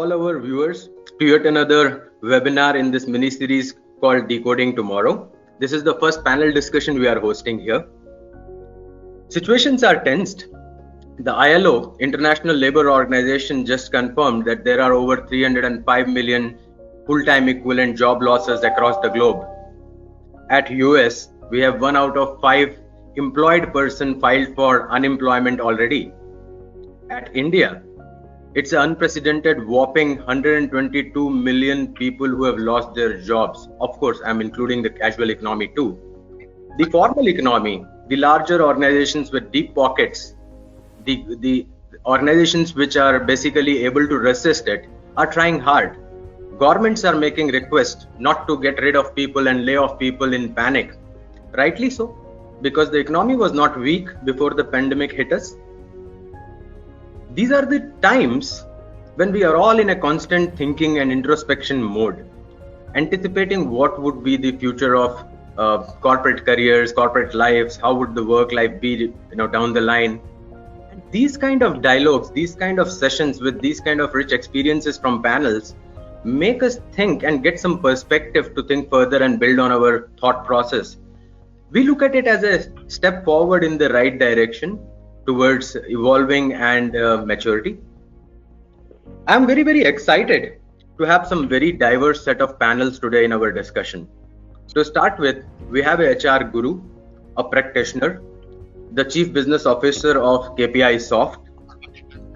all our viewers to yet another webinar in this mini series called Decoding Tomorrow. This is the first panel discussion we are hosting here. Situations are tensed. The ILO, International Labour Organization, just confirmed that there are over 305 million full-time equivalent job losses across the globe. At US, we have 1 out of 5 employed person filed for unemployment already. At India, it's an unprecedented whopping 122 million people who have lost their jobs. Of course, I'm including the casual economy too. The formal economy, the larger organizations with deep pockets, the organizations which are basically able to resist it, are trying hard. Governments are making requests not to get rid of people and lay off people in panic. Rightly so, because the economy was not weak before the pandemic hit us. These are the times when we are all in a constant thinking and introspection mode, anticipating what would be the future of corporate careers, corporate lives, how would the work life be, down the line. And these kind of dialogues, these kind of sessions with these kind of rich experiences from panels make us think and get some perspective to think further and build on our thought process. We look at it as a step forward in the right direction towards evolving and maturity. I'm very, very excited to have some very diverse set of panels today in our discussion. To start with, we have a HR guru, a practitioner, the Chief Business Officer of KPI Soft,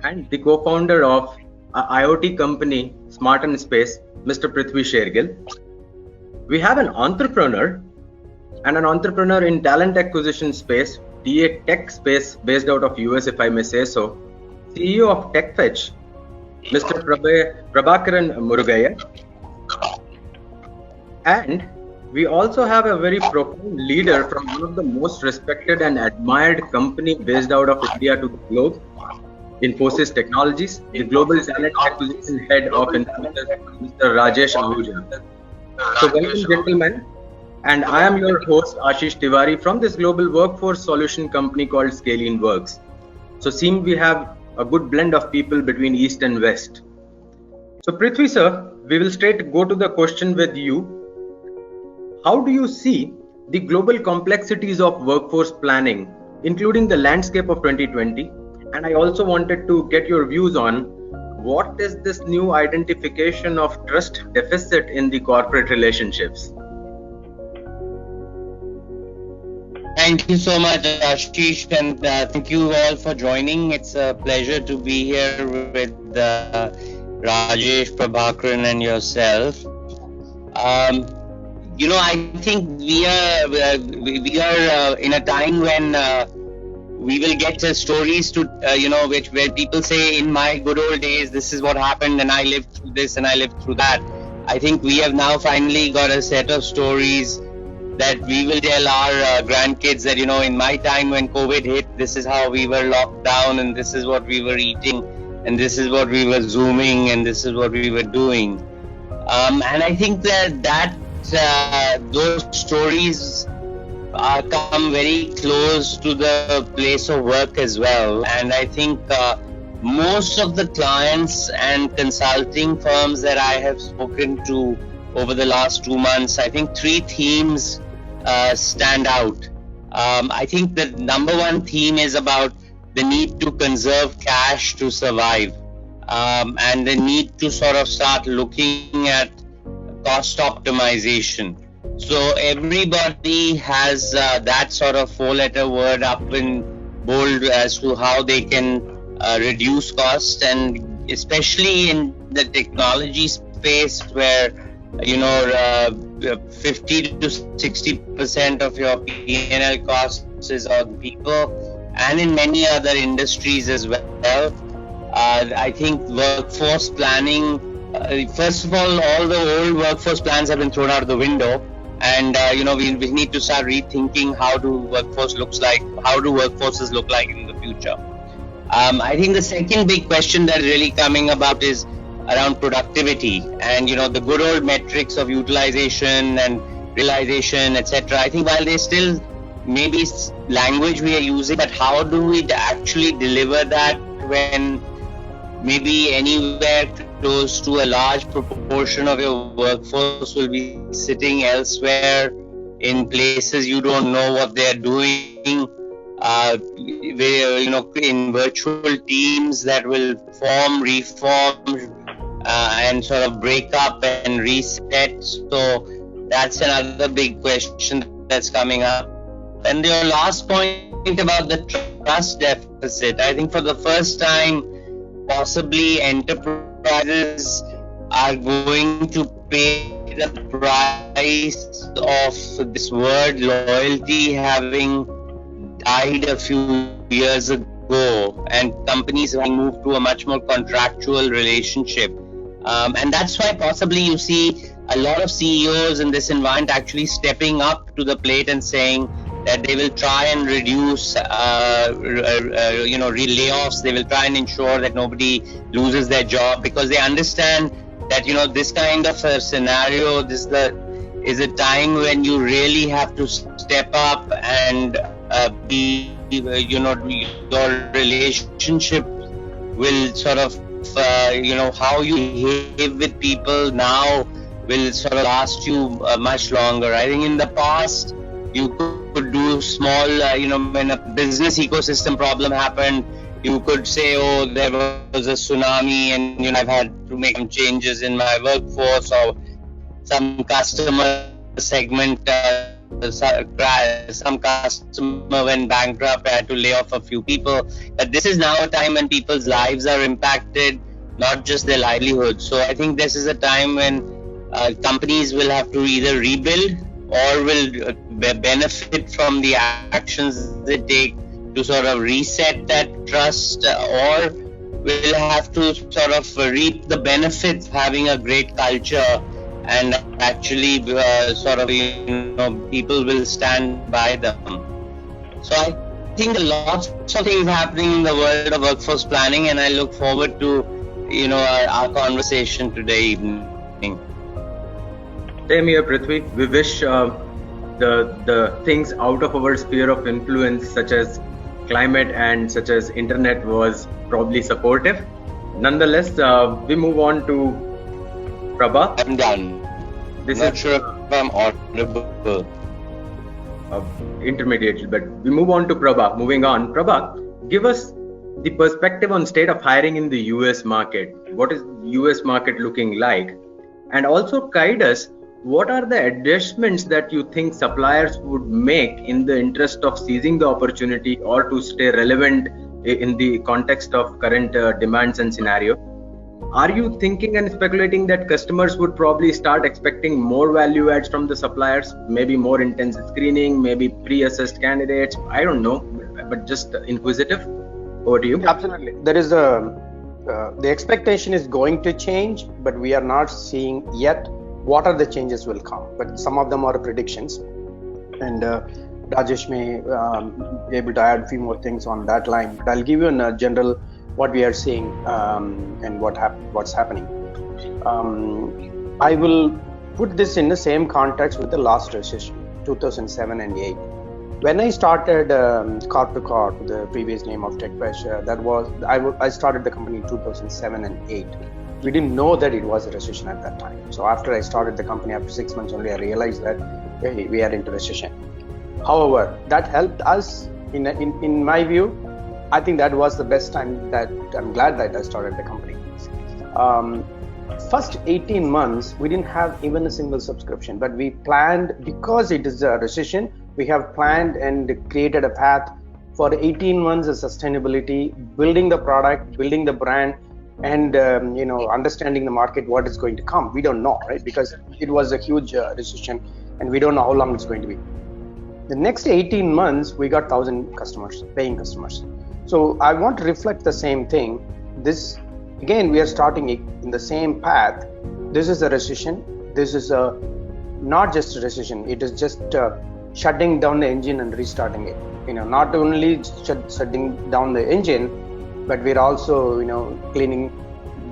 and the co-founder of IoT company Smart and Space, Mr. Prithvi Shergill. We have an entrepreneur and an entrepreneur in talent acquisition space, TA tech space based out of US, if I may say so, CEO of TechFetch, Mr. Prabakaran Murugaiah. And we also have a very profound leader from one of the most respected and admired company based out of India to the globe, Infosys Technologies, the global talent acquisition head of Infosys, Mr. Rajesh Ahuja. So welcome, gentlemen. And I am your host, Ashish Tiwari, from this global workforce solution company called Scalene Works. So seems we have a good blend of people between East and West. So Prithvi sir, we will straight go to the question with you. How do you see the global complexities of workforce planning, including the landscape of 2020? And I also wanted to get your views on what is this new identification of trust deficit in the corporate relationships? Thank you so much, Ashish, and thank you all for joining. It's a pleasure to be here with Rajesh, Prabakaran, and yourself. I think we are in a time when we will get stories to where people say, in my good old days, this is what happened, and I lived through this and I lived through that. I think we have now finally got a set of stories that we will tell our grandkids that, in my time when COVID hit, this is how we were locked down, and this is what we were eating, and this is what we were Zooming, and this is what we were doing. And I think that those stories come very close to the place of work as well. And I think most of the clients and consulting firms that I have spoken to over the last 2 months, I think 3 themes stand out. I think the number one theme is about the need to conserve cash to survive, and the need to sort of start looking at cost optimization. So everybody has that sort of 4-letter word up in bold as to how they can reduce cost, and especially in the technology space where 50 to 60% of your P&L costs is on people, and in many other industries as well. I think workforce planning, first of all the old workforce plans have been thrown out of the window, and we need to start rethinking how do workforces look like in the future. I think the second big question that's really coming about is around productivity, and the good old metrics of utilization and realization, etc. I think while they still maybe language we are using, but how do we actually deliver that when maybe anywhere close to a large proportion of your workforce will be sitting elsewhere in places you don't know what they're doing, in virtual teams that will form, reform, and sort of break up and reset. So that's another big question that's coming up. And your last point about the trust deficit, I think for the first time, possibly enterprises are going to pay the price of this word loyalty having died a few years ago, and companies have moved to a much more contractual relationship. And that's why possibly you see a lot of CEOs in this environment actually stepping up to the plate and saying that they will try and reduce, layoffs. They will try and ensure that nobody loses their job, because they understand that this kind of a scenario, is a time when you really have to step up and your relationship will sort of how you behave with people now will sort of last you much longer. I think in the past you could do small, when a business ecosystem problem happened, you could say, oh, there was a tsunami and I've had to make some changes in my workforce, or some customer segment, some customer went bankrupt, I had to lay off a few people. But this is now a time when people's lives are impacted, not just their livelihood. So I think this is a time when companies will have to either rebuild or will benefit from the actions they take to sort of reset that trust, or will have to sort of reap the benefits of having a great culture, and actually people will stand by them. So I think lots of things happening in the world of workforce planning, and I look forward to our conversation today evening. Same here, Prithvi. We wish the things out of our sphere of influence, such as climate and such as internet, was probably supportive. Nonetheless, we move on to Prabha. I'm done. This Not is sure if I'm audible. Intermediate, but we move on to Prabha. Moving on, Prabha, give us the perspective on state of hiring in the US market. What is US market looking like? And also guide us, what are the adjustments that you think suppliers would make in the interest of seizing the opportunity or to stay relevant in the context of current demands and scenario? Are you thinking and speculating that customers would probably start expecting more value adds from the suppliers, maybe more intense screening, maybe pre-assessed candidates? I don't know, but just inquisitive. Over to you. Absolutely. There is the expectation is going to change, but we are not seeing yet what are the changes will come. But some of them are predictions, and Rajesh may be able to add a few more things on that line. But I'll give you in a general what we are seeing and what's happening. I will put this in the same context with the last recession, 2007 and 8. When I started Corp to Corp, the previous name of TechFresh, I started the company in 2007 and 8. We didn't know that it was a recession at that time. So after I started the company, after 6 months only, I realized that hey, we are into recession. However, that helped us. In my view, I think that was the best time. That I'm glad that I started the company. First 18 months, we didn't have even a single subscription, but we planned, because it is a recession, we have planned and created a path for 18 months of sustainability, building the product, building the brand, and understanding the market, what is going to come. We don't know, right? Because it was a huge recession, and we don't know how long it's going to be. The next 18 months, we got 1,000 customers, paying customers. So I want to reflect the same thing. This, again, we are starting in the same path. This is a recession. This is not just a recession. It is just shutting down the engine and restarting it. Not only shutting down the engine, but we're also, cleaning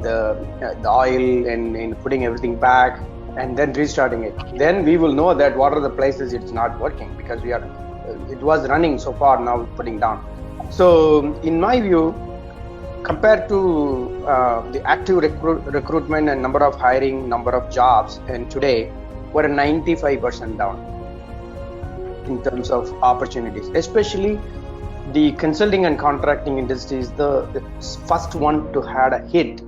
the oil and putting everything back and then restarting it. Then we will know that what are the places it's not working, because it was running so far, now putting down. So in my view, compared to the active recruitment and number of hiring, number of jobs, and today we're 95% down in terms of opportunities. Especially the consulting and contracting industry is the first one to had a hit,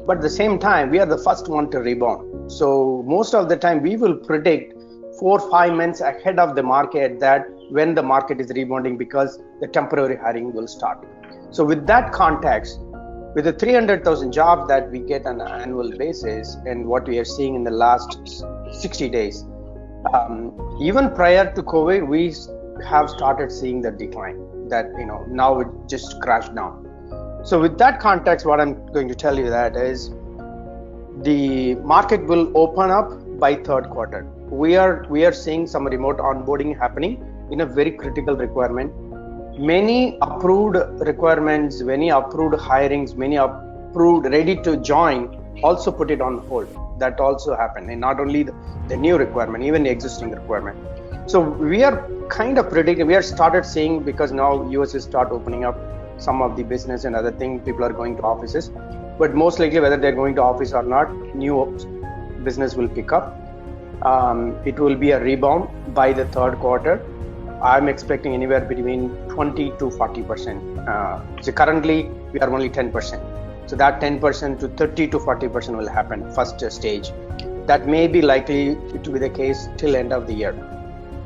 but at the same time we are the first one to rebound. So most of the time we will predict 4-5 months ahead of the market that when the market is rebounding, because the temporary hiring will start. So with that context, with the 300,000 jobs that we get on an annual basis and what we are seeing in the last 60 days, even prior to COVID, we have started seeing the decline that, now it just crashed down. So with that context, what I'm going to tell you that is the market will open up by third quarter. We are seeing some remote onboarding happening in a very critical requirement. Many approved requirements, many approved hirings, many approved ready to join also put it on hold. That also happened, and not only the new requirement, even the existing requirement. So we are kind of predicting, we are started seeing, because now US is start opening up some of the business and other things, people are going to offices, but most likely whether they're going to office or not, new business will pick up. It will be a rebound by the third quarter. I'm expecting anywhere between 20 to 40%. So currently we are only 10%. So that 10% to 30 to 40% will happen first stage. That may be likely to be the case till end of the year.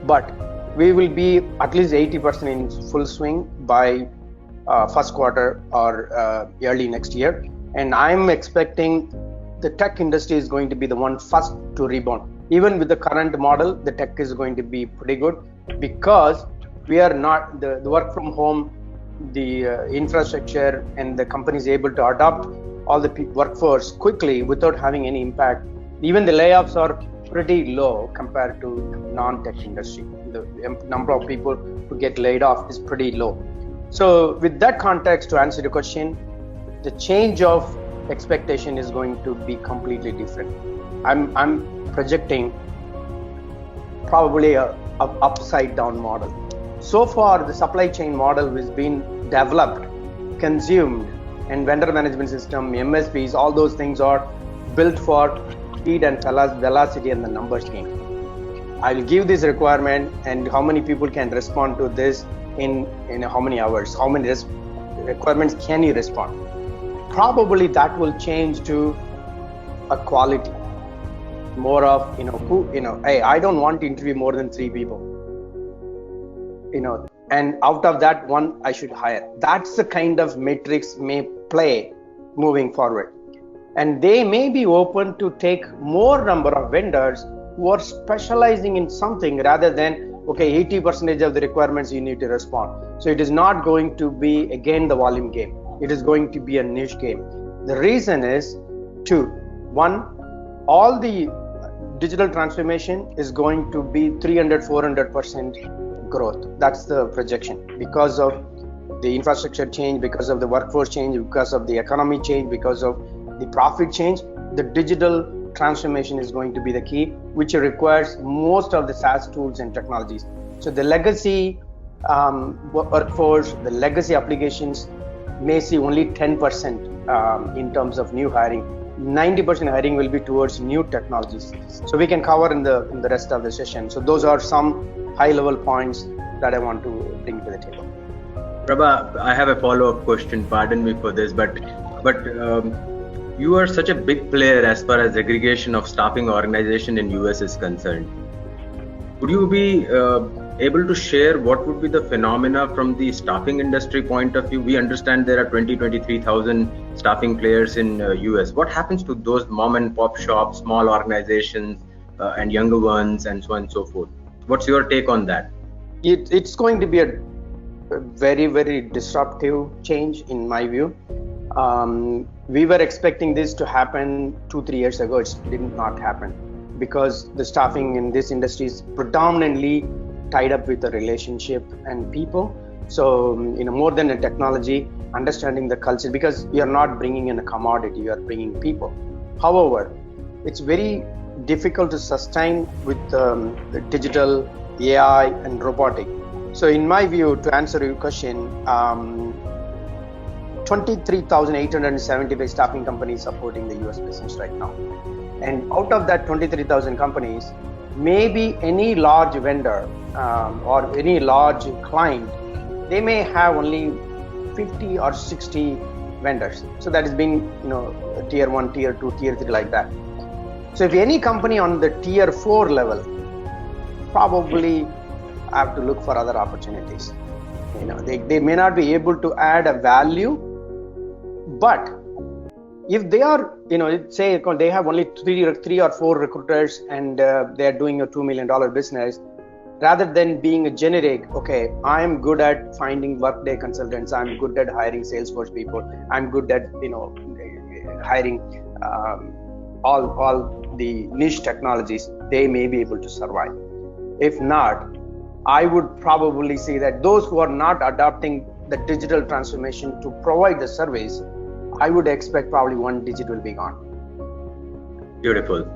But we will be at least 80% in full swing by first quarter or early next year. And I'm expecting the tech industry is going to be the one first to rebound. Even with the current model, the tech is going to be pretty good, because we are not the work from home, the infrastructure, and the company is able to adopt all the workforce quickly without having any impact. Even the layoffs are pretty low compared to non-tech industry. The number of people who get laid off is pretty low. So with that context, to answer the question, the change of expectation is going to be completely different. I'm projecting probably a upside down model. So far, the supply chain model has been developed, consumed, and vendor management system, MSPs, all those things are built for speed and velocity and the numbers game. I'll give this requirement, and how many people can respond to this in how many hours, how many requirements can you respond. Probably that will change to a quality, more of hey, I don't want to interview more than 3 people, and out of that one I should hire. That's the kind of metrics may play moving forward, and they may be open to take more number of vendors who are specializing in something rather than 80% of the requirements you need to respond. So it is not going to be again the volume game. It is going to be a niche game. The reason is two. One, all the digital transformation is going to be 300-400% growth. That's the projection, because of the infrastructure change, because of the workforce change, because of the economy change, because of the profit change. The digital transformation is going to be the key, which requires most of the SaaS tools and technologies. So the legacy workforce, the legacy applications may see only 10% in terms of new hiring. 90% hiring will be towards new technologies. So we can cover in the rest of the session. So those are some high-level points that I want to bring to the table. Prabha, I have a follow-up question. Pardon me for this, but you are such a big player as far as aggregation of staffing organization in US is concerned. Would you be able to share what would be the phenomena from the staffing industry point of view? We understand there are 23,000 staffing players in US. What happens to those mom and pop shops, small organizations, and younger ones, and so on and so forth? What's your take on that? It's going to be a very, very disruptive change in my view. We were expecting this to happen 2-3 years ago. It did not happen because the staffing in this industry is predominantly tied up with the relationship and people. So, more than a technology, understanding the culture, because you're not bringing in a commodity, you are bringing people. However, it's very difficult to sustain with the digital, AI, and robotic. So in my view, to answer your question, 23,875 staffing companies supporting the US business right now. And out of that 23,000 companies, maybe any large vendor or any large client, they may have only 50 or 60 vendors. So that is being, tier 1, tier 2, tier 3 like that. So if any company on the tier 4 level, probably have to look for other opportunities. They may not be able to add a value, but if they are, say they have only three or four recruiters and they are doing a $2 million business, rather than being a generic, okay, I'm good at finding Workday consultants, I'm good at hiring Salesforce people, I'm good at, hiring all the niche technologies, they may be able to survive. If not, I would probably say that those who are not adopting the digital transformation to provide the service, I would expect probably one digit will be gone. Beautiful.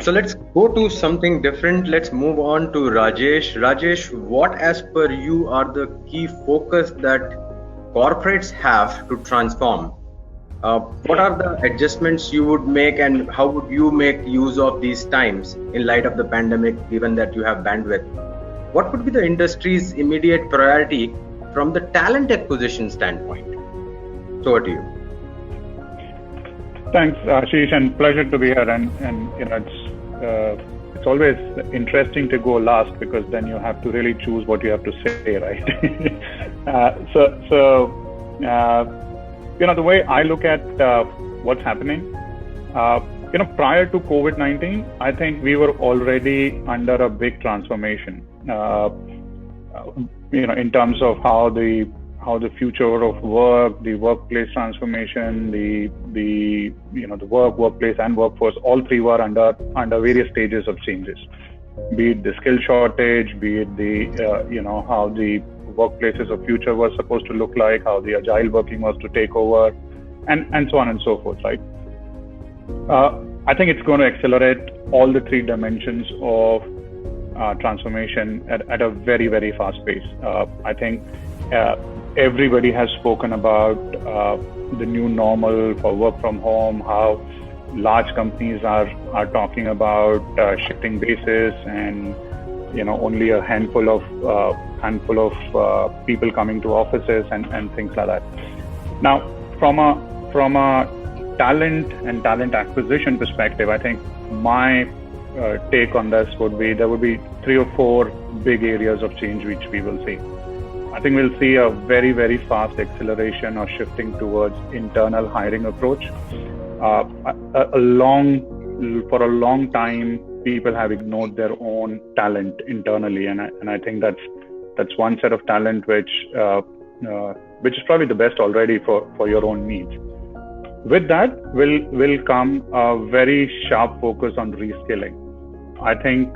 So let's go to something different. Let's move on to Rajesh. Rajesh, what as per you are the key focus that corporates have to transform? What are the adjustments you would make, and how would you make use of these times in light of the pandemic, given that you have bandwidth? What would be the industry's immediate priority from the talent acquisition standpoint? So over to you. Thanks, Ashish, and pleasure to be here. And it's always interesting to go last, because then you have to really choose what you have to say, right? The way I look at what's happening, prior to COVID-19, I think we were already under a big transformation. In terms of how the future of work, the workplace transformation, the workplace and workforce, all three were under various stages of changes. Be it the skill shortage, be it the how the workplaces of future was supposed to look like, how the agile working was to take over, and so on and so forth, right? I think it's going to accelerate all the three dimensions of transformation at a very, very fast pace. I think everybody has spoken about the new normal for work from home, how large companies are talking about shifting bases, and only a handful of people coming to offices and things like that. Now, from a talent and talent acquisition perspective, I think my take on this would be there would be 3 or 4 big areas of change which we will see. I think we'll see a very, very fast acceleration or shifting towards internal hiring approach. For a long time, people have ignored their own talent internally, and I think that's one set of talent which is probably the best already for your own needs. With that will come a very sharp focus on reskilling. I think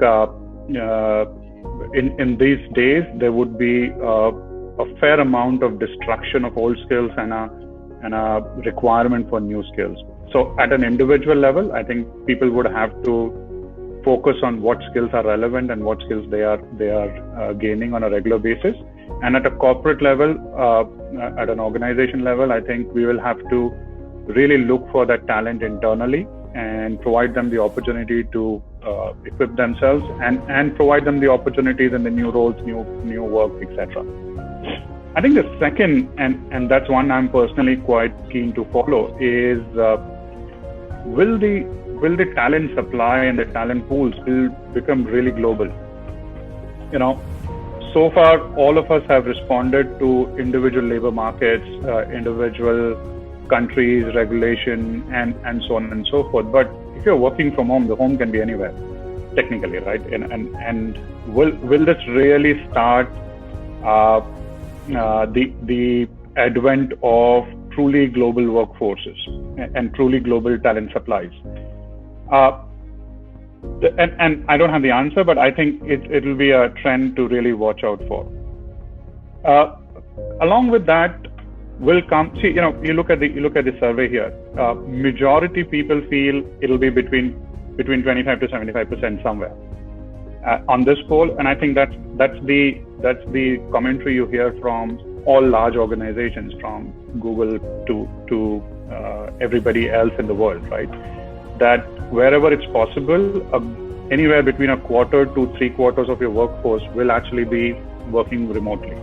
in these days there would be a fair amount of destruction of old skills and a requirement for new skills. So at an individual level, I think people would have to focus on what skills are relevant and what skills they are gaining on a regular basis. And at a corporate level, at an organization level, I think we will have to really look for that talent internally and provide them the opportunity to equip themselves and provide them the opportunities in the new roles, new work, etc. I think the second, and that's one I'm personally quite keen to follow, is will the talent supply and the talent pools will become really global? So far all of us have responded to individual labor markets, individual countries, regulation, and so on and so forth. But if you're working from home, the home can be anywhere, technically, right? And will this really start the advent of truly global workforces and truly global talent supplies? And I don't have the answer, but I think it will be a trend to really watch out for. Along with that will come, you look at the survey here. Majority people feel it'll be between 25 to 75% somewhere on this poll, and I think that's the commentary you hear from all large organizations from Google to everybody else in the world, right? That wherever it's possible, anywhere between a quarter to 3/4 of your workforce will actually be working remotely.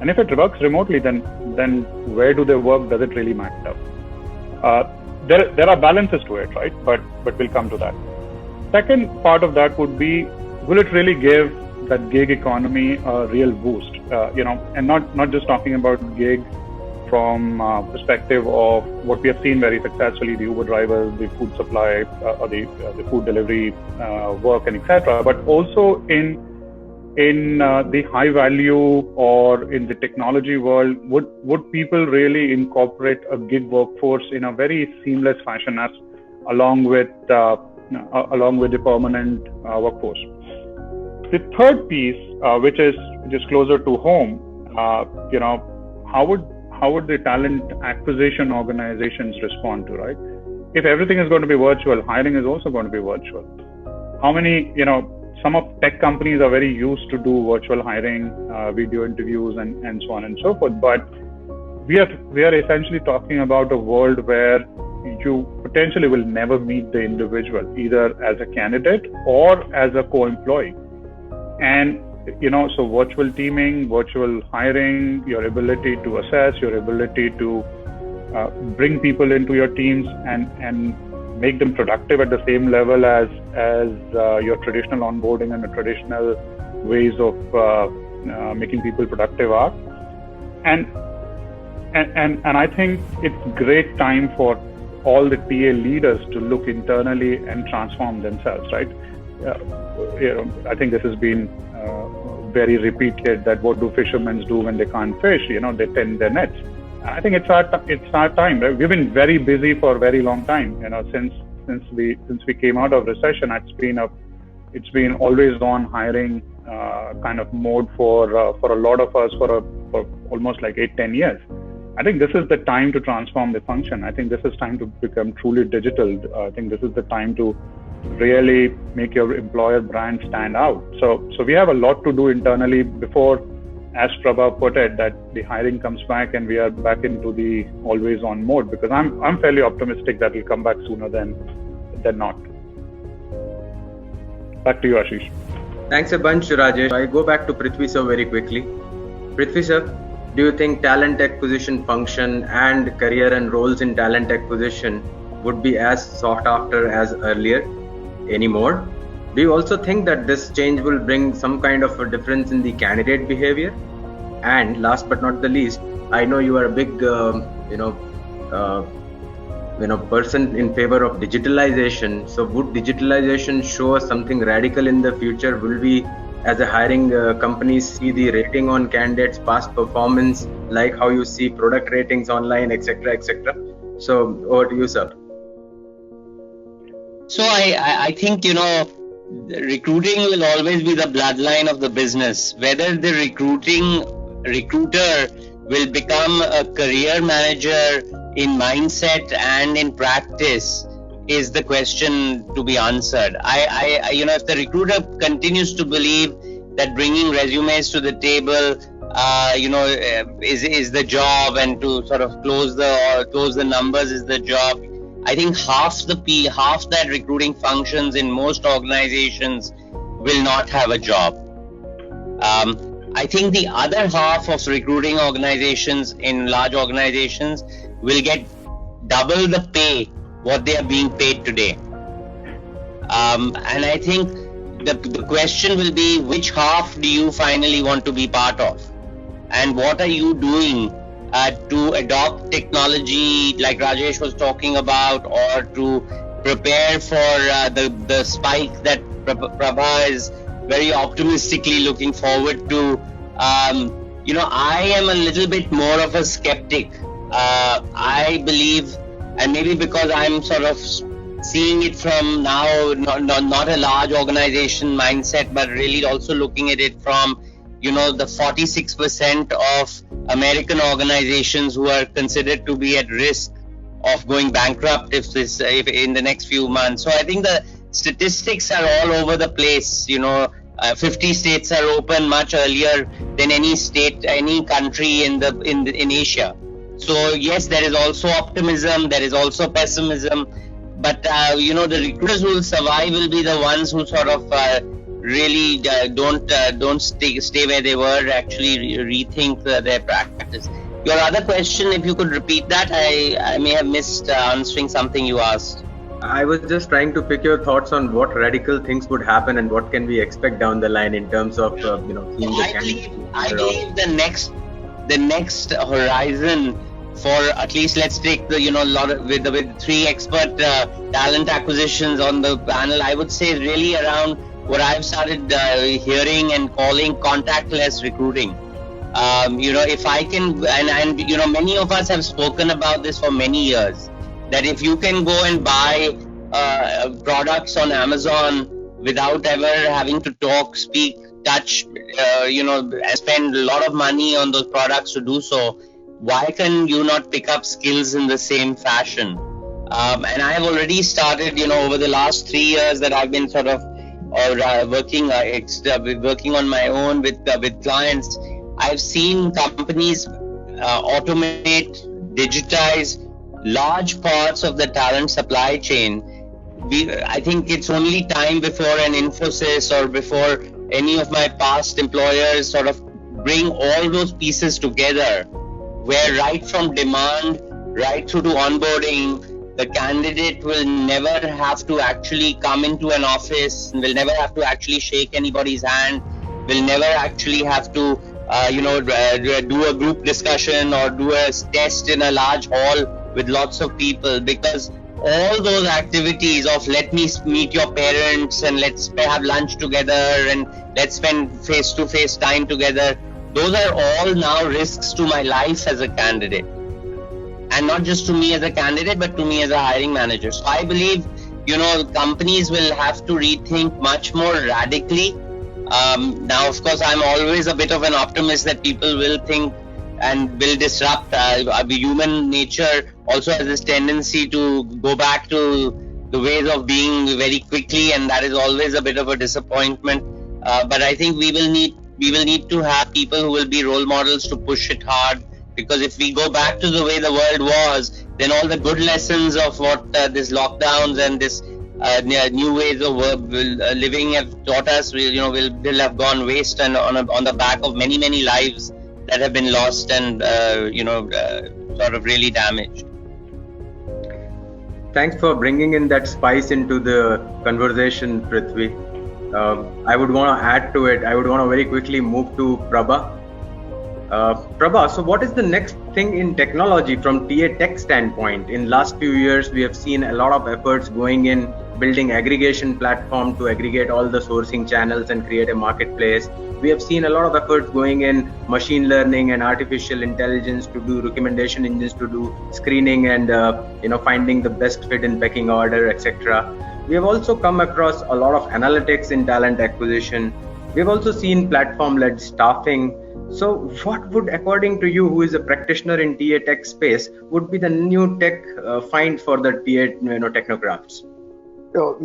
And if it works remotely, then where do they work? Does it really matter? There are balances to it, right? But we'll come to that. Second part of that would be, will it really give that gig economy a real boost? And not just talking about gig from perspective of what we have seen very successfully, the Uber drivers, the food supply, or the food delivery work, and etc. But also in the high value or in the technology world, would people really incorporate a gig workforce in a very seamless fashion as along with the permanent workforce? The third piece, which is closer to home, how would the talent acquisition organizations respond to, right? If everything is going to be virtual, hiring is also going to be virtual. How many, some of tech companies are very used to do virtual hiring, video interviews, and so on and so forth. But we are essentially talking about a world where you potentially will never meet the individual, either as a candidate or as a co-employee. And so virtual teaming, virtual hiring, your ability to assess, your ability to bring people into your teams and make them productive at the same level as your traditional onboarding and the traditional ways of making people productive are. And I think it's great time for all the TA leaders to look internally and transform themselves, right? I think this has been very repeated, that what do fishermen do when they can't fish? They tend their nets. I think it's our time. Right? We've been very busy for a very long time. Since we came out of recession, it's been always on hiring kind of mode for a lot of us for almost like 8-10 years. I think this is the time to transform the function. I think this is time to become truly digital. I think this is the time to really make your employer brand stand out. So we have a lot to do internally before, as Prabha put it, that the hiring comes back and we are back into the always on mode, because I'm fairly optimistic that we'll come back sooner than not. Back to you, Ashish. Thanks a bunch, Rajesh. I go back to Prithvi sir very quickly. Prithvi sir, do you think talent acquisition function and career and roles in talent acquisition would be as sought after as earlier anymore? Do you also think that this change will bring some kind of a difference in the candidate behavior? And last but not the least, I know you are a big, person in favor of digitalization. So would digitalization show us something radical in the future? Will we, as a hiring companies, see the rating on candidates' past performance, like how you see product ratings online, etc., etc.? So over to you, sir. So I think, recruiting will always be the bloodline of the business. Whether the recruiter will become a career manager in mindset and in practice is the question to be answered. If the recruiter continues to believe that bringing resumes to the table, is the job, and to sort of close the numbers is the job, I think half that recruiting functions in most organizations will not have a job. I think the other half of recruiting organizations in large organizations will get double the pay what they are being paid today. And I think the question will be, which half do you finally want to be part of? And what are you doing to adopt technology like Rajesh was talking about, or to prepare for the spike that Prabha is very optimistically looking forward to? I am a little bit more of a skeptic. I believe, and maybe because I'm sort of seeing it from now, not a large organization mindset, but really also looking at it from the 46% of American organizations who are considered to be at risk of going bankrupt if in the next few months. So I think the statistics are all over the place. 50 states are open much earlier than any state, any country in Asia. So yes, there is also optimism, there is also pessimism, but the recruiters who will survive will be the ones who sort of really don't stay where they were, actually rethink their practice. Your other question, if you could repeat that, I may have missed answering something you asked. I was just trying to pick your thoughts on what radical things would happen and what can we expect down the line in terms of seeing the I believe the next horizon for at least, let's take the with 3 expert talent acquisitions on the panel, I would say really around what I've started hearing and calling contactless recruiting. If I can, and many of us have spoken about this for many years, that if you can go and buy products on Amazon without ever having to talk, speak, touch, spend a lot of money on those products to do so, why can you not pick up skills in the same fashion? And I have already started, over the last 3 years that I've been sort of working on my own with clients. I've seen companies automate, digitize large parts of the talent supply chain. I think it's only time before an Infosys or before any of my past employers sort of bring all those pieces together, where right from demand, right through to onboarding, the candidate will never have to actually come into an office, will never have to actually shake anybody's hand, will never actually have to do a group discussion or do a test in a large hall with lots of people, because all those activities of let me meet your parents and let's have lunch together and let's spend face-to-face time together, those are all now risks to my life as a candidate. And not just to me as a candidate, but to me as a hiring manager. So I believe, companies will have to rethink much more radically. Now, of course, I'm always a bit of an optimist that people will think and will disrupt. Human nature also has this tendency to go back to the ways of being very quickly, and that is always a bit of a disappointment. But I think we will need to have people who will be role models to push it hard, because if we go back to the way the world was, then all the good lessons of what this lockdowns and this new ways of living have taught us will have gone waste and on the back of many lives that have been lost and sort of really damaged. Thanks for bringing in that spice into the conversation, Prithvi. I would want to add to it. I would want to very quickly move to Prabha. Prabha, so what is the next thing in technology from TA Tech standpoint? In last few years, we have seen a lot of efforts going in building aggregation platform to aggregate all the sourcing channels and create a marketplace. We have seen a lot of efforts going in machine learning and artificial intelligence to do recommendation engines, to do screening and finding the best fit in pecking order, etc. We have also come across a lot of analytics in talent acquisition. We have also seen platform-led staffing. So what would, according to you, who is a practitioner in TA Tech space, would be the new tech find for the TA technocrats? So,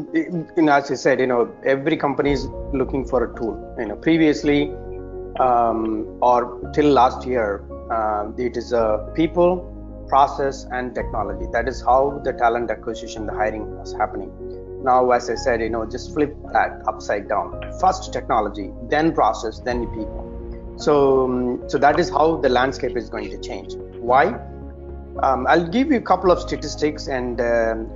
as you said, every company is looking for a tool. Previously or till last year, it is people, process, and technology. That is how the talent acquisition, the hiring was happening. Now, as I said, just flip that upside down. First technology, then process, then people. So that is how the landscape is going to change. Why? I'll give you a couple of statistics and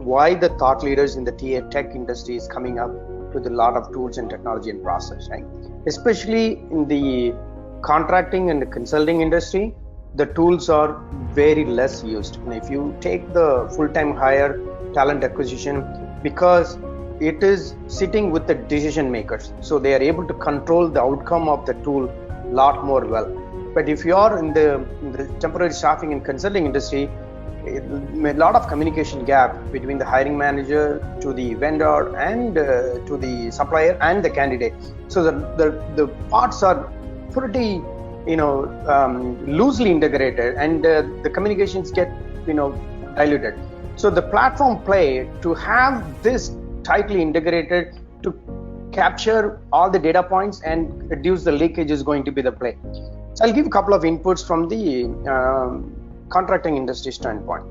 why the thought leaders in the TA Tech industry is coming up with a lot of tools and technology and process, right? Especially in the contracting and the consulting industry, the tools are very less used. And if you take the full-time hire talent acquisition, because it is sitting with the decision makers, so they are able to control the outcome of the tool a lot more well. But if you are in the temporary staffing and consulting industry, a lot of communication gap between the hiring manager to the vendor and to the supplier and the candidate. So the parts are pretty loosely integrated, and the communications get diluted. So the platform play to have this tightly integrated to capture all the data points and reduce the leakage is going to be the play. So I'll give a couple of inputs from the contracting industry standpoint.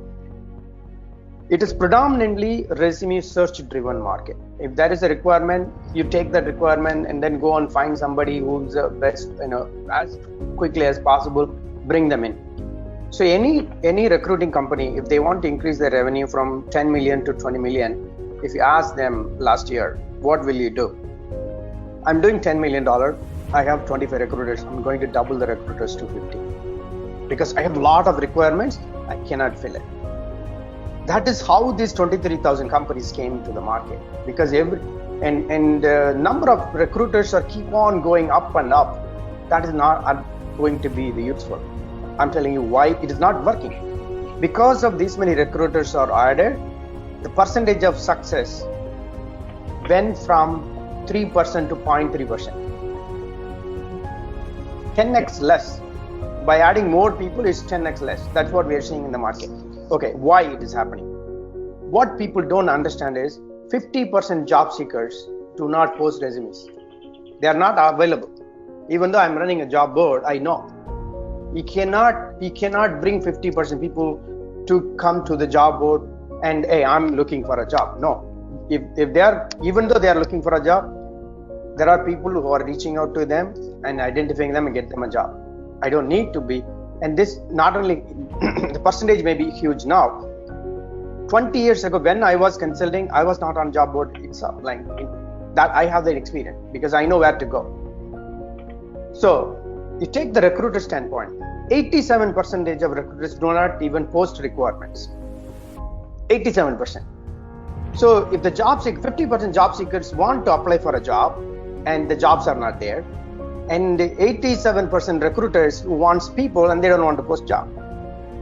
It is predominantly resume search driven market. If there is a requirement, you take that requirement and then go and find somebody who's the best, as quickly as possible, bring them in. So any recruiting company, if they want to increase their revenue from 10 million to 20 million, if you ask them last year, what will you do? I'm doing $10 million. I have 25 recruiters. I'm going to double the recruiters to 50 because I have a lot of requirements. I cannot fill it. That is how these 23,000 companies came to the market, because the number of recruiters are keep on going up and up. That is not going to be useful. I'm telling you why it is not working. Because of these many recruiters are added, the percentage of success went from 3% to 0.3%. 10x less. By adding more people is 10x less. That's what we are seeing in the market. Okay, why it is happening? What people don't understand is 50% job seekers do not post resumes. They are not available. Even though I'm running a job board, I know. You cannot bring 50% people to come to the job board and, hey, I'm looking for a job. No. If they are, even though they are looking for a job, there are people who are reaching out to them and identifying them and get them a job. I don't need to be. And this not only, the percentage may be huge now. 20 years ago, when I was consulting, I was not on job board itself. Like that, I have that experience because I know where to go. So you take the recruiter standpoint, 87% of recruiters do not even post requirements. 87%. So if the 50% job seekers want to apply for a job and the jobs are not there, and 87% recruiters who wants people and they don't want to post job.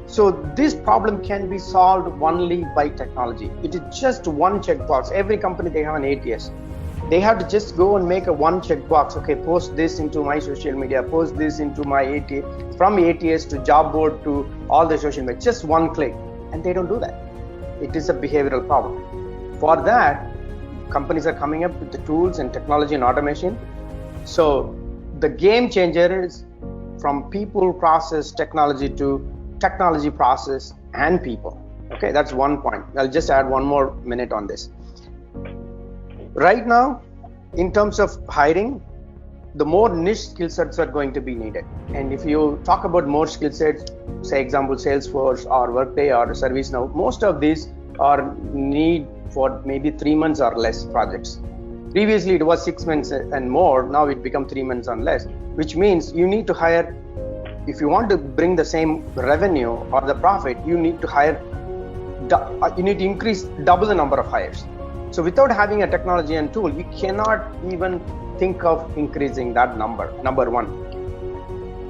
So this problem can be solved only by technology. It is just one checkbox. Every company, they have an ATS. They have to just go and make a one checkbox. Okay, post this into my social media, post this into my ATS, from ATS to job board to all the social media, just one click. And they don't do that. It is a behavioral problem. For that, companies are coming up with the tools and technology and automation. So the game changer is from people, process, technology to technology, process, and people. Okay, that's one point. I'll just add one more minute on this. Right now, in terms of hiring, the more niche skill sets are going to be needed. And if you talk about more skill sets, say example, Salesforce or Workday or ServiceNow, most of these are need for maybe 3 months or less projects. Previously, it was 6 months and more. Now it become 3 months and less, which means you need to hire, if you want to bring the same revenue or the profit, you need to hire, you need to increase double the number of hires. So without having a technology and tool, you cannot even think of increasing that number, number one.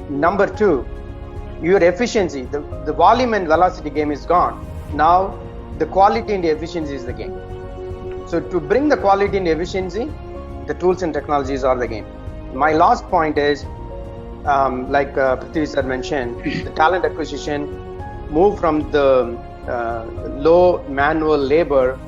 Number two, your efficiency, the volume and velocity game is gone. Now the quality and the efficiency is the game. So to bring the quality and efficiency, the tools and technologies are the game. My last point is, like Prithvi sir mentioned, the talent acquisition move from the low manual labor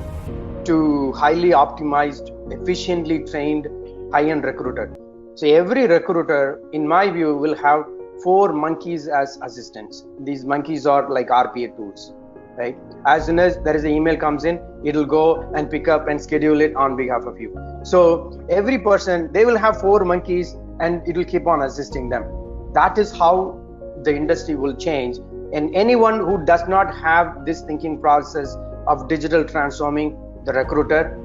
to highly optimized, efficiently trained, high-end recruiter. So every recruiter, in my view, will have 4 monkeys as assistants. These monkeys are like RPA tools, right? As soon as there is an email comes in, it'll go and pick up and schedule it on behalf of you. So every person, they will have 4 monkeys and it will keep on assisting them. That is how the industry will change. And anyone who does not have this thinking process of digital transforming the recruiter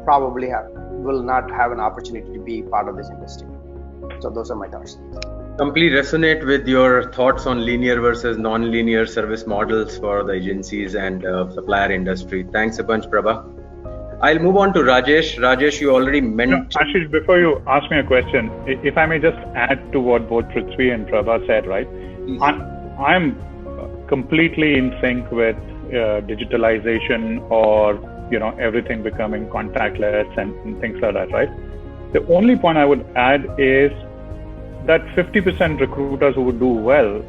probably will not have an opportunity to be part of this industry. So those are my thoughts. Completely resonate with your thoughts on linear versus non-linear service models for the agencies and supplier industry. Thanks a bunch, Prabha. I'll move on to Rajesh. Rajesh, you already mentioned... Ashish, before you ask me a question, if I may just add to what both Prithvi and Prabha said, right? I'm completely in sync with digitalization or everything becoming contactless and things like that, right? The only point I would add is that 50% recruiters who would do well,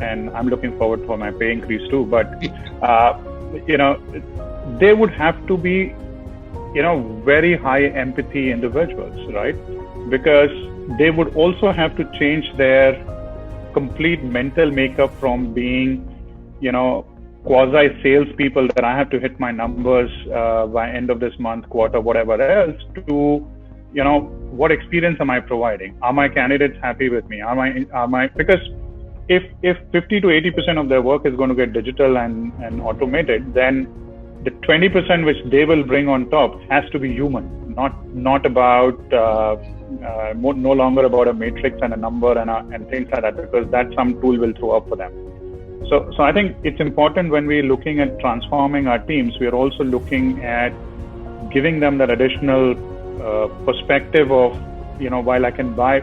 and I'm looking forward for my pay increase too, but they would have to be very high empathy individuals, right? Because they would also have to change their complete mental makeup from being, quasi salespeople that I have to hit my numbers by end of this month, quarter, whatever else, to, what experience am I providing? Are my candidates happy with me? Because if 50 to 80% of their work is going to get digital and automated, then the 20% which they will bring on top has to be human, not about no longer about a matrix and a number and things like that, because that some tool will throw up for them. So I think it's important when we're looking at transforming our teams, we are also looking at giving them that additional perspective of, while I can buy,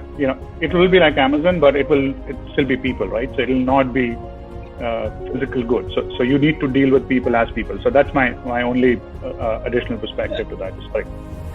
it will be like Amazon, but it'll still be people, right? So it will not be physical goods. So you need to deal with people as people. So that's my only additional perspective to that. Sorry.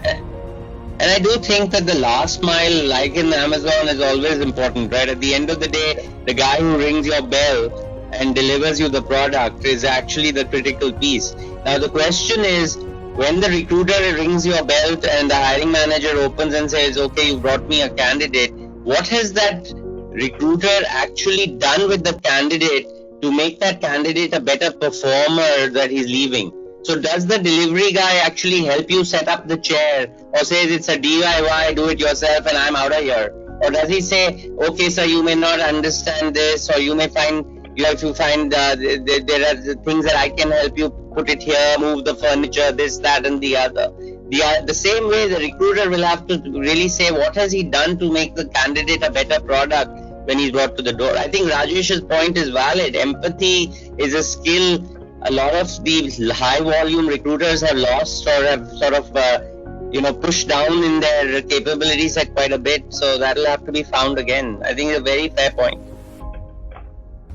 And I do think that the last mile, like in Amazon, is always important, right? At the end of the day, the guy who rings your bell and delivers you the product is actually the critical piece. Now the question is, when the recruiter rings your bell and the hiring manager opens and says, okay, you brought me a candidate, what has that recruiter actually done with the candidate to make that candidate a better performer that he's leaving? So does the delivery guy actually help you set up the chair, or says it's a DIY, do it yourself and I'm out of here? Or does he say, okay, sir, you may not understand this, or you may find, there are the things that I can help you, put it here, move the furniture, this, that and the other. The same way the recruiter will have to really say, what has he done to make the candidate a better product when he's brought to the door? I think Rajesh's point is valid. Empathy is a skill a lot of the high volume recruiters have lost, or have sort of pushed down in their capabilities quite a bit. So that'll have to be found again. I think it's a very fair point.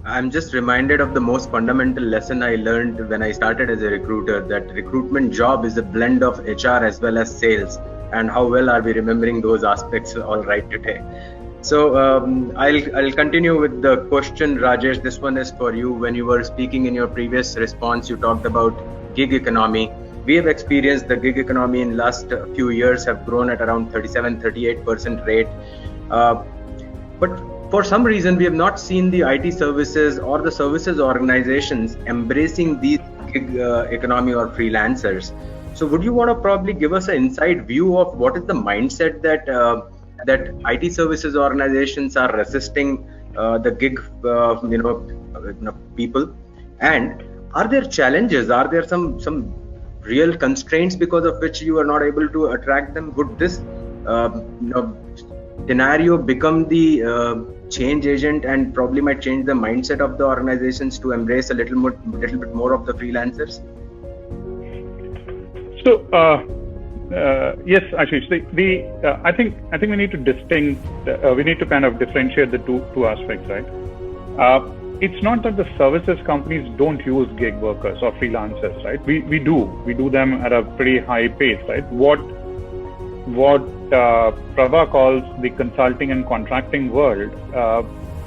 I'm just reminded of the most fundamental lesson I learned when I started as a recruiter, that recruitment job is a blend of HR as well as sales. And how well are we remembering those aspects all right today? So I'll continue with the question, Rajesh. This one is for you. When you were speaking in your previous response, you talked about gig economy. We have experienced the gig economy in last few years have grown at around 37-38% rate. But for some reason, we have not seen the IT services or the services organizations embracing these gig economy or freelancers. So would you want to probably give us an inside view of what is the mindset that IT services organizations are resisting the gig people, and are there challenges? Are there some real constraints because of which you are not able to attract them? Would this scenario become the change agent and probably might change the mindset of the organizations to embrace a little bit more of the freelancers? So yes, Ashish. I think we need to we need to kind of differentiate the two aspects, right? It's not that the services companies don't use gig workers or freelancers, right? We do them at a pretty high pace, right? What Prabha calls the consulting and contracting world,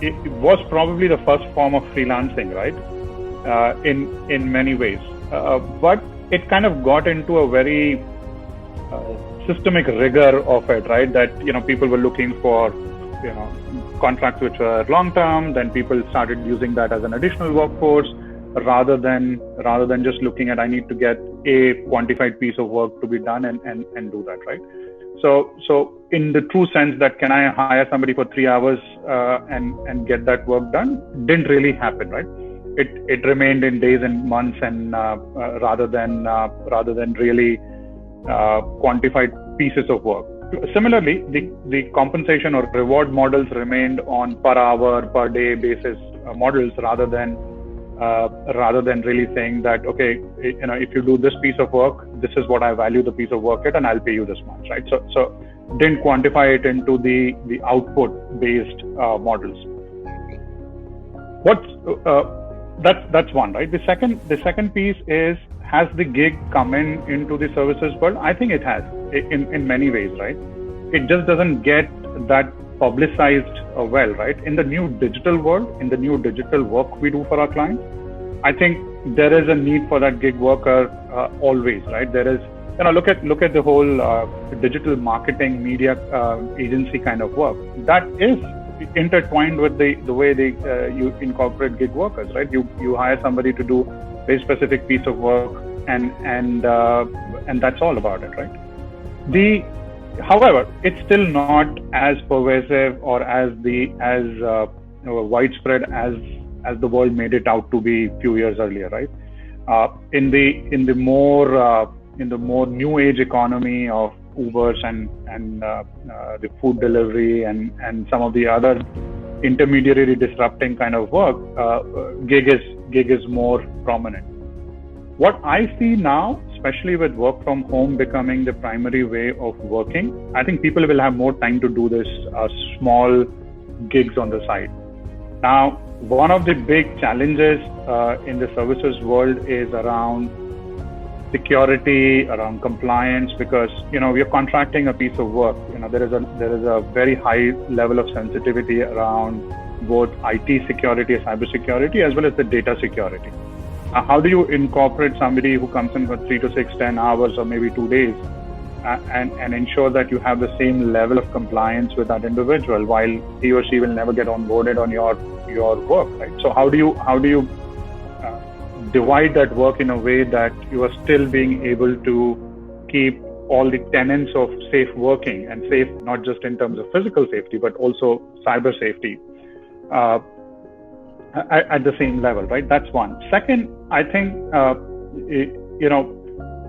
it was probably the first form of freelancing, right? In many ways, but it kind of got into a very systemic rigor of it, right? That people were looking for contracts which were long term. Then people started using that as an additional workforce rather than just looking at, I need to get a quantified piece of work to be done and do that, right? So in the true sense that can I hire somebody for 3 hours and get that work done, didn't really happen, right? It remained in days and months, and rather than really quantified pieces of work. Similarly, the compensation or reward models remained on per hour, per day basis models rather than really saying that, okay, if you do this piece of work, this is what I value the piece of work at, and I'll pay you this much, right? So didn't quantify it into the output based models. That's one, right? The second piece is, has the gig come into the services world? I think it has in many ways, right? It just doesn't get that publicized well, right? In the new digital world, in the new digital work we do for our clients, I think there is a need for that gig worker always, right? There is look at the whole digital marketing media agency kind of work. That is intertwined with the way you incorporate gig workers, right? You hire somebody to do very specific piece of work, and that's all about it, right? However, it's still not as pervasive or as widespread as the world made it out to be a few years earlier, right? In the more new age economy of Ubers and the food delivery and some of the other intermediary disrupting kind of work, gig is more prominent. What I see now, especially with work from home becoming the primary way of working, I think people will have more time to do this small gigs on the side. Now, one of the big challenges in the services world is around security, around compliance, because we are contracting a piece of work. There is a very high level of sensitivity around both IT security, cyber security, as well as the data security. How do you incorporate somebody who comes in for 3 to 6, 10 hours or maybe 2 days and ensure that you have the same level of compliance with that individual while he or she will never get onboarded on your work, right? So how do you divide that work in a way that you are still being able to keep all the tenets of safe working, and safe not just in terms of physical safety but also cyber safety at the same level, right? That's one. Second, I think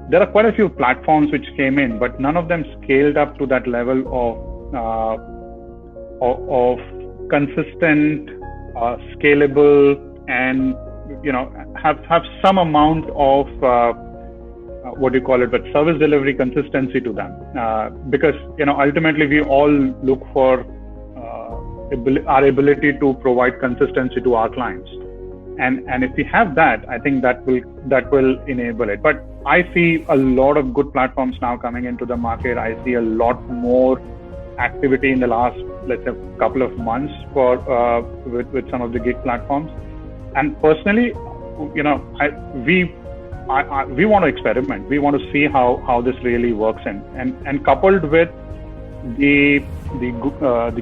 there are quite a few platforms which came in, but none of them scaled up to that level of consistent, scalable, and have some amount of but service delivery consistency to them, because ultimately we all look for our ability to provide consistency to our clients, and if we have that, I think that will enable it. But I see a lot of good platforms now coming into the market. I see a lot more activity in the last, let's say, couple of months with some of the gig platforms. And personally, we want to experiment. We want to see how this really works, and coupled with the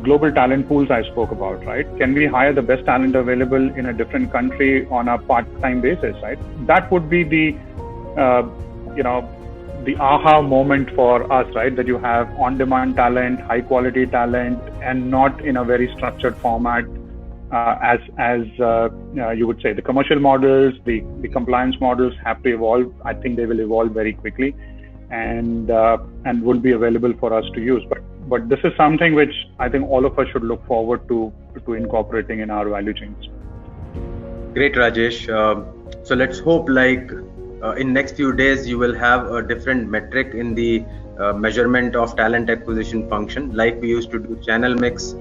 global talent pools I spoke about, right? Can we hire the best talent available in a different country on a part-time basis, right? That would be the aha moment for us, right? That you have on-demand talent, high-quality talent, and not in a very structured format, as you would say. The commercial models, the compliance models have to evolve. I think they will evolve very quickly, and will be available for us to use. But this is something which I think all of us should look forward to incorporating in our value chains. Great, Rajesh. So let's hope in next few days you will have a different metric in the measurement of talent acquisition function, like we used to do channel mix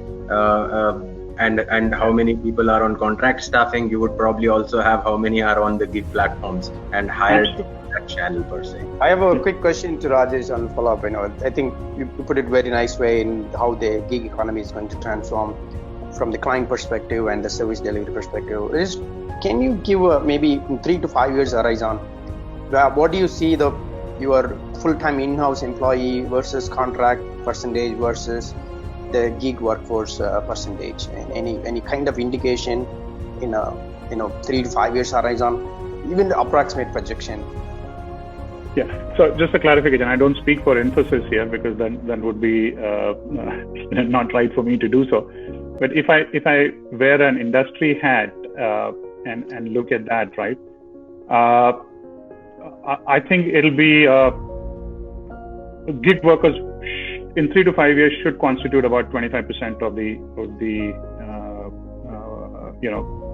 and how many people are on contract staffing. You would probably also have how many are on the gig platforms and hired that channel per se. I have a quick question to Rajesh on follow-up. I think you put it very nice way in how the gig economy is going to transform from the client perspective and the service delivery perspective. Can you give maybe in 3 to 5 years horizon, what do you see your full-time in-house employee versus contract percentage versus the gig workforce percentage, and any kind of indication in a 3 to 5 years horizon, even the approximate projection? Yeah. So just a clarification, I don't speak for Infosys here, because then would be not right for me to do so. But if I wear an industry hat and look at that, right, I think it'll be gig workers in 3 to 5 years should constitute about 25% of the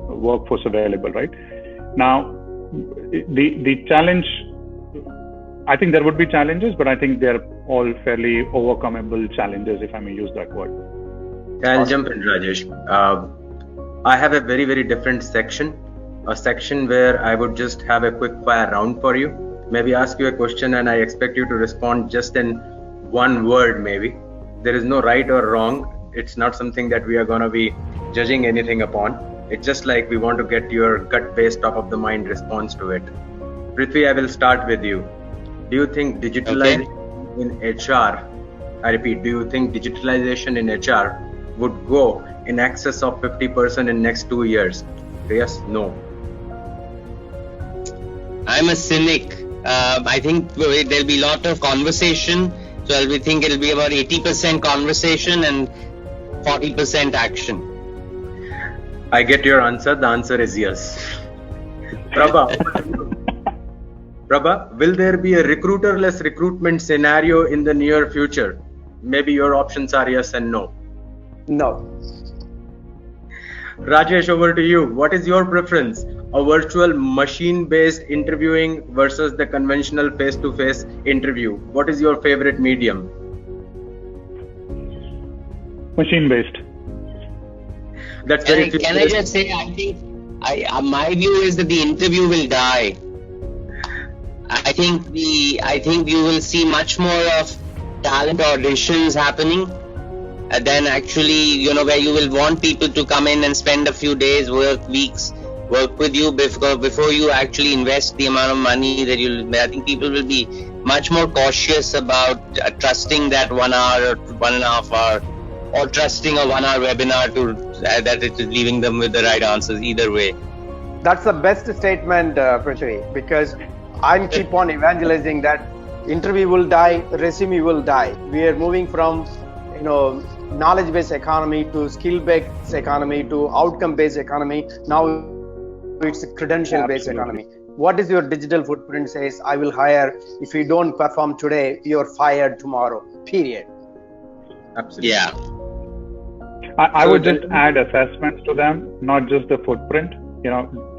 workforce available, right? Now, the challenge, I think there would be challenges, but I think they're all fairly overcomable challenges, if I may use that word. I'll jump in, Rajesh. I have a very, very different section, a section where I would just have a quick fire round for you. Maybe ask you a question and I expect you to respond just in one word, maybe. There is no right or wrong. It's not something that we are going to be judging anything upon. It's just like we want to get your gut-based, top of the mind response to it. Prithvi, I will start with you. do you think digitalization in HR, I repeat, do you think digitalization in HR would go in excess of 50% in next 2 years? Yes, no. I'm a cynic. I think there'll be a lot of conversation. So I think it'll be about 80% conversation and 40% action. I get your answer. The answer is yes. Prabha, will there be a recruiterless recruitment scenario in the near future? Maybe your options are yes and no. No. Rajesh, over to you. What is your preference? A virtual machine-based interviewing versus the conventional face-to-face interview? What is your favorite medium? Machine-based. That's very. Can I just say, I think my view is that the interview will die. I think you will see much more of talent auditions happening than actually, where you will want people to come in and spend a few days, work with you before you actually invest the amount of money that I think people will be much more cautious about trusting that 1 hour or 1.5 hour, or trusting a 1 hour webinar that it is leaving them with the right answers either way. That's the best statement, Prithvi, because I keep on evangelizing that interview will die, resume will die. We are moving from knowledge-based economy to skill-based economy to outcome-based economy. Now it's a credential-based economy. What is your digital footprint says? I will hire. If you don't perform today, you're fired tomorrow. Period. Absolutely. Yeah. I would just add assessments to them, not just the footprint.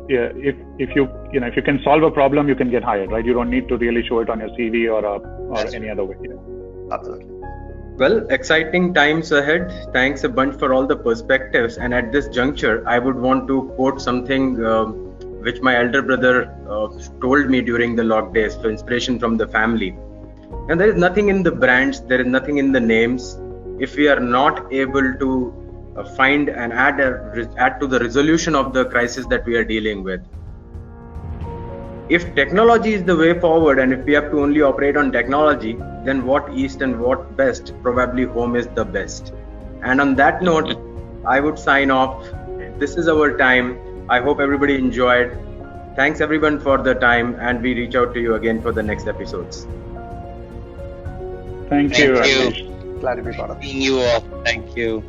If you can solve a problem, you can get hired, right? You don't need to really show it on your CV or any other way. Absolutely. Well, exciting times ahead. Thanks a bunch for all the perspectives. And at this juncture, I would want to quote something which my elder brother told me during the log days, so inspiration from the family. And there is nothing in the brands, there is nothing in the names. If we are not able to find and add to the resolution of the crisis that we are dealing with. If technology is the way forward, and if we have to only operate on technology, then what east and what best? Probably home is the best. And on that note, I would sign off. This is our time. I hope everybody enjoyed. Thanks everyone for the time, and we reach out to you again for the next episodes. Thank you. Glad to be part of it. Seeing you all. Thank you.